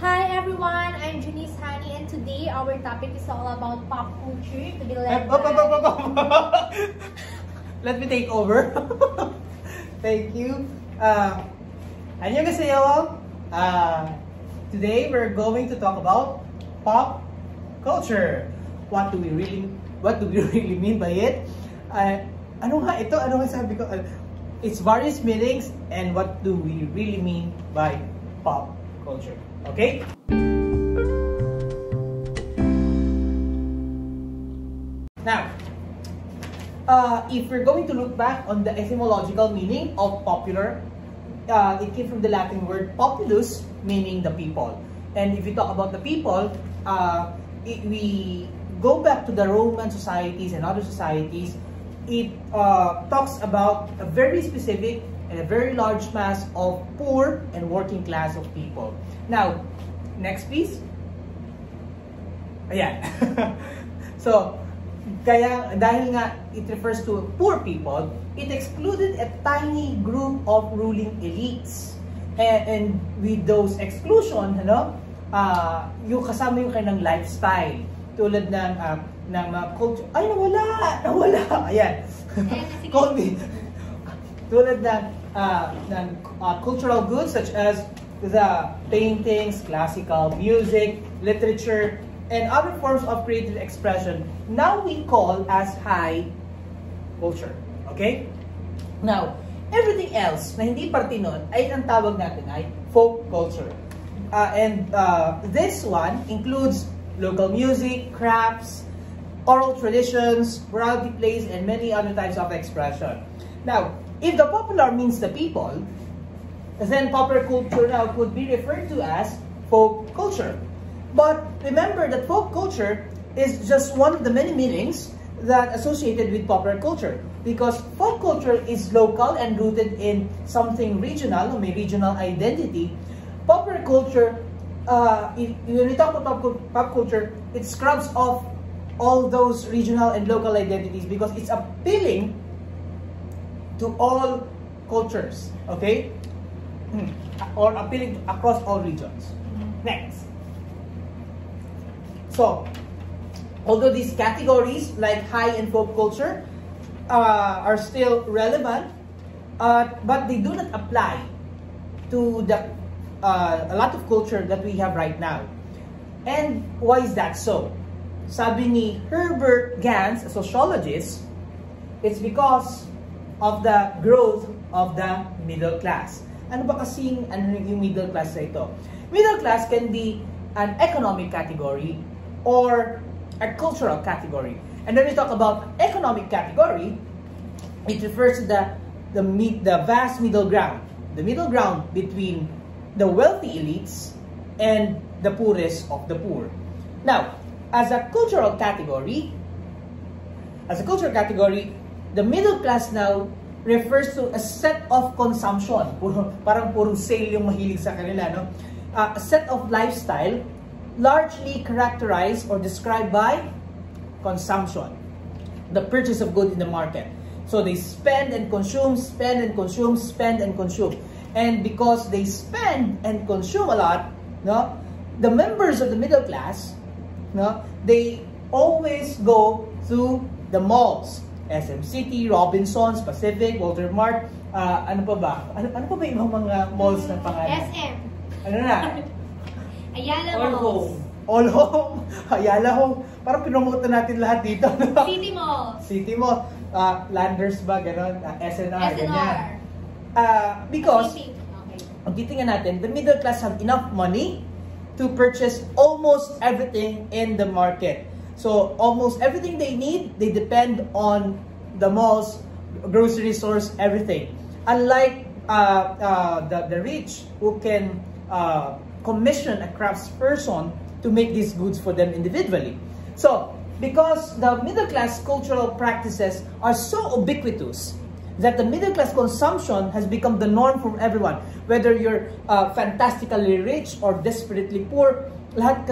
Hi everyone, I'm Janice Hani, and today our topic is all about pop culture to be led by... Let me take over. Thank you. 안녕하세요. Today we're going to talk about pop culture. What do we really mean by it? Ano nga ito? Ano nga sabi ko? It's various meanings, and what do we really mean by pop culture? Okay? Now, if we're going to look back on the etymological meaning of popular, it came from the Latin word populus, meaning the people. And if we talk about the people, we go back to the Roman societies and other societies. It talks about a very specific and a very large mass of poor and working class of people. Now, next please. Ayan. So, kaya dahil nga it refers to poor people, it excluded a tiny group of ruling elites. And with those exclusion, yung kasama yung kanilang lifestyle. Tulad ng mga culture. Ay, nawala! Ayan. Tulad ng cultural goods such as the paintings, classical music, literature, and other forms of creative expression, now we call as high culture. Okay? Now, everything else na hindi parte nun, ay ang tawag natin ay folk culture. This one includes local music, crafts, oral traditions, morality plays, and many other types of expression. Now, if the popular means the people, then popular culture now could be referred to as folk culture. But remember that folk culture is just one of the many meanings that associated with popular culture, because folk culture is local and rooted in something regional, or may regional identity. Popular culture, when we talk about pop culture, it scrubs off all those regional and local identities because it's appealing to all cultures, okay? Or appealing across all regions. Next. So, although these categories like high and folk culture are still relevant, but they do not apply to a lot of culture that we have right now. And why is that so? Sabi ni Herbert Gans, a sociologist, it's because of the growth of the middle class. Ano ba kasing yung middle class na ito? Middle class can be an economic category or a cultural category. And when we talk about economic category, it refers to the vast middle ground. The middle ground between the wealthy elites and the poorest of the poor. Now, as a cultural category, the middle class now refers to a set of consumption. Parang puro sale yung mahilig sa kanila, no? A set of lifestyle largely characterized or described by consumption, the purchase of goods in the market. So they spend and consume, spend and consume, spend and consume. And because they spend and consume a lot, no, the members of the middle class, no, they always go to the malls. SM City, Robinsons, Pacific, Walter Mart, ano pa ba? Ano pa ba yung mga malls na pangalan? SM. Ano na? Ayala All Malls. Home. All Home. Ayala Home. Parang pinomote natin lahat dito. City Mall. City Mall. Landers ba? Ganon. SNR. Ganyan. Because, ang titingnan natin, the middle class have enough money to purchase almost everything in the market. So, almost everything they need, they depend on the malls, grocery stores, everything. Unlike the rich who can commission a craftsperson to make these goods for them individually. So, because the middle class cultural practices are so ubiquitous that the middle class consumption has become the norm for everyone. Whether you're fantastically rich or desperately poor, lahat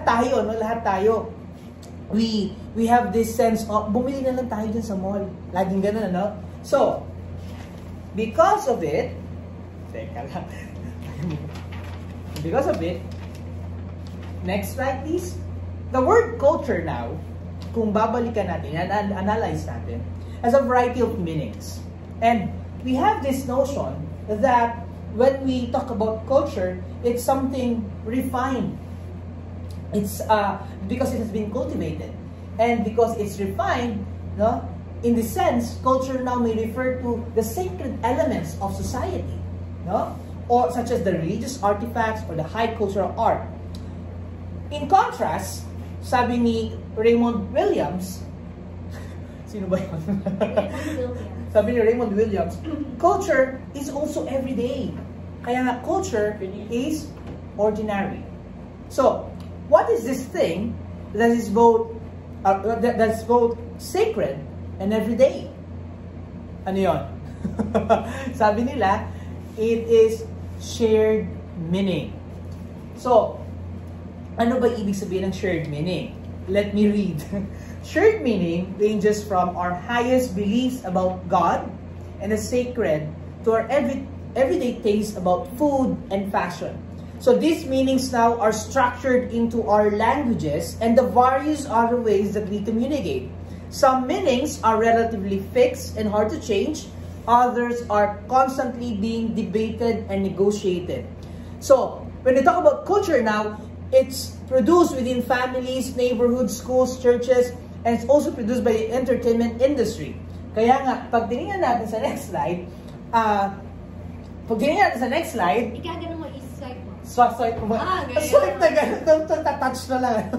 tayo. We have this sense of, bumili na lang tayo dyan sa mall. Laging ganun, ano? So, because of it, Next slide, please. The word culture now, kung babalikan natin, and analyze natin, has a variety of meanings. And we have this notion that when we talk about culture, it's something refined. It's because it has been cultivated. And because it's refined, no, in the sense, culture now may refer to the sacred elements of society, no? Or such as the religious artifacts or the high cultural art. In contrast, sabi ni Raymond Williams, sino ba yun? Sabi ni Raymond Williams, culture is also everyday. Kaya nga, culture is ordinary. So, what is this thing that is both that's both sacred and everyday? Ano yun? Sabi nila, it is shared meaning. So, ano ba ibig sabihin ng shared meaning? Let me read. Shared meaning ranges from our highest beliefs about God and the sacred to our everyday taste about food and fashion. So these meanings now are structured into our languages and the various other ways that we communicate. Some meanings are relatively fixed and hard to change. Others are constantly being debated and negotiated. So, when we talk about culture now, it's produced within families, neighborhoods, schools, churches, and it's also produced by the entertainment industry. Kaya nga, pag tinignan natin sa next slide, Ika, ganun mo, is-swipe mo. Swipe mo ba? Swipe na ganun, touch na lang.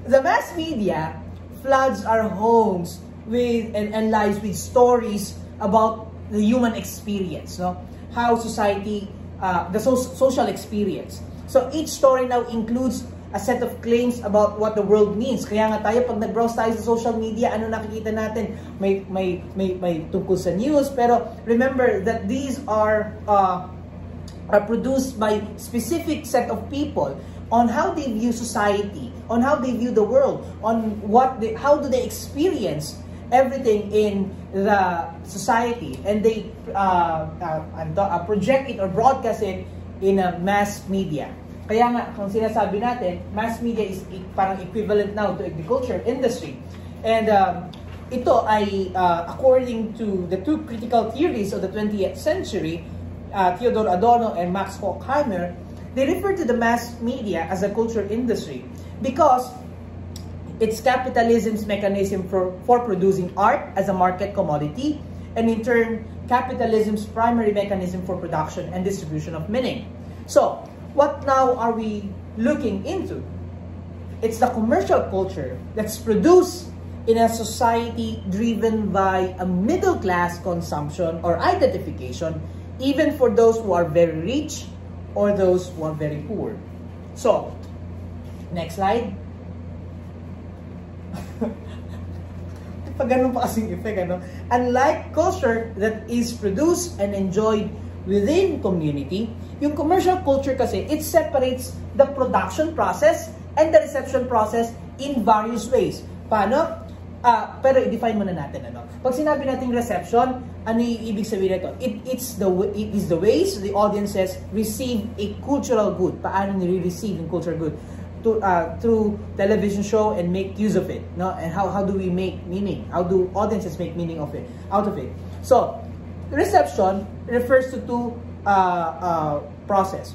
The mass media floods our homes with and lives with stories about the human experience, no? How society, the social experience. So each story now includes a set of claims about what the world means. Kaya nga tayo, pag nag-browse tayo sa social media, ano nakikita natin? May tungkol sa news. Pero remember that these are produced by specific set of people on how they view society, on how they view the world, on how do they experience everything in the society, and they project it or broadcast it in a mass media. Kaya nga, kung sinasabi natin, mass media is parang equivalent now to the culture industry. And ito ay, according to the two critical theories of the 20th century, Theodor Adorno and Max Horkheimer, they refer to the mass media as a culture industry because it's capitalism's mechanism for producing art as a market commodity, and in turn, capitalism's primary mechanism for production and distribution of meaning. So, what now are we looking into? It's the commercial culture that's produced in a society driven by a middle-class consumption or identification, even for those who are very rich or those who are very poor. So, next slide. Pag ganun pa kasing effect, ano? Unlike culture that is produced and enjoyed within community, yung commercial culture kasi, it separates the production process and the reception process in various ways. Paano? Pero i-define muna natin, ano? Pag sinabi nating reception, ano yung ibig sabihin nito? It is the ways the audiences receive a cultural good. Paano nire-receive yung cultural good? Through television show and make use of it, no? And how do we make meaning? How do audiences make meaning of it, out of it? So, reception refers to two process.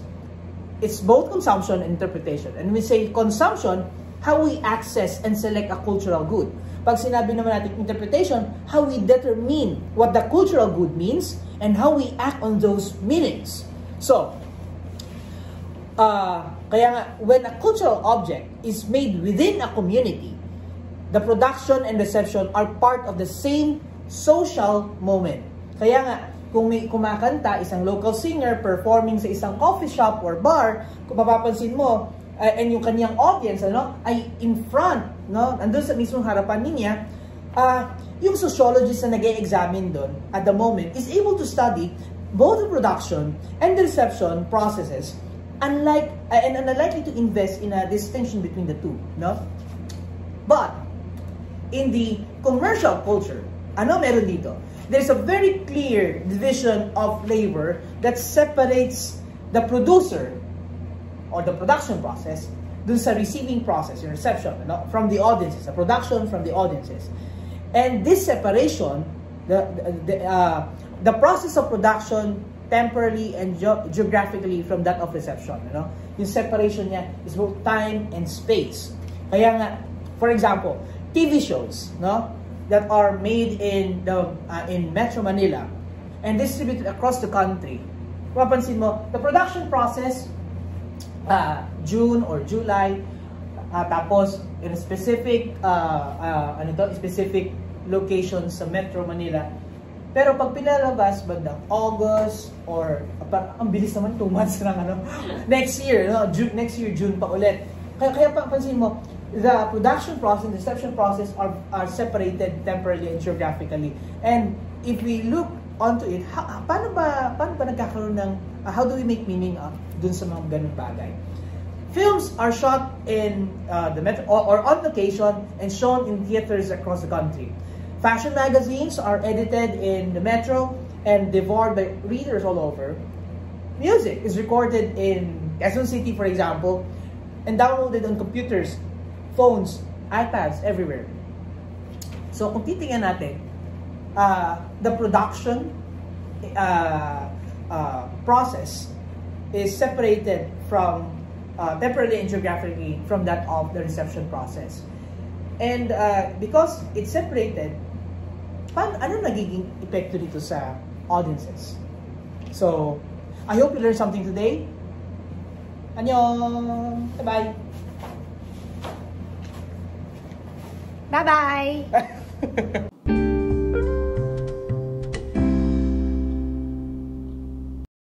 It's both consumption and interpretation. And we say consumption, how we access and select a cultural good. Pag sinabi naman natin interpretation, how we determine what the cultural good means and how we act on those meanings. So, kaya nga, when a cultural object is made within a community, the production and reception are part of the same social moment. Kaya nga, kung may kumakanta, isang local singer performing sa isang coffee shop or bar, kung mapapansin mo, and yung kanyang audience, ano, ay in front, no, andun sa mismong harapan niya, yung sociologist na nag-e-examine doon at the moment is able to study both the production and the reception processes, and unlikely to invest in a distinction between the two, no? But in the commercial culture, ano meron dito? There's a very clear division of labor that separates the producer or the production process dun sa receiving process, yung reception, from the audiences, the production from the audiences. And this separation, the process of production temporally and geographically from that of reception, yung separation niya is both time and space. Kaya nga, for example, TV shows, that are made in Metro Manila and distributed across the country. Mapansin mo, the production process, June or July, tapos in a specific specific location sa Metro Manila. Pero pag pinalabas bandang August or ang bilis naman 2 months lang next year, next year June pa ulit. Kaya pansin mo, the production process and the reception process are separated temporally and geographically. And if we look onto it, paano ba nagkakaroon ng how do we make meaning dun sa mga ganung bagay? Films are shot in the metro or on location and shown in theaters across the country. Fashion magazines are edited in the metro and devoured by readers all over. Music is recorded in Quezon City, for example, and downloaded on computers, phones, iPads, everywhere. So kung titingnan natin, the production process is separated from temporarily and geographically from that of the reception process. And because it's separated, ano nagiging epekto dito sa audiences? So, I hope you learned something today. Annyeong! Bye-bye! Bye-bye!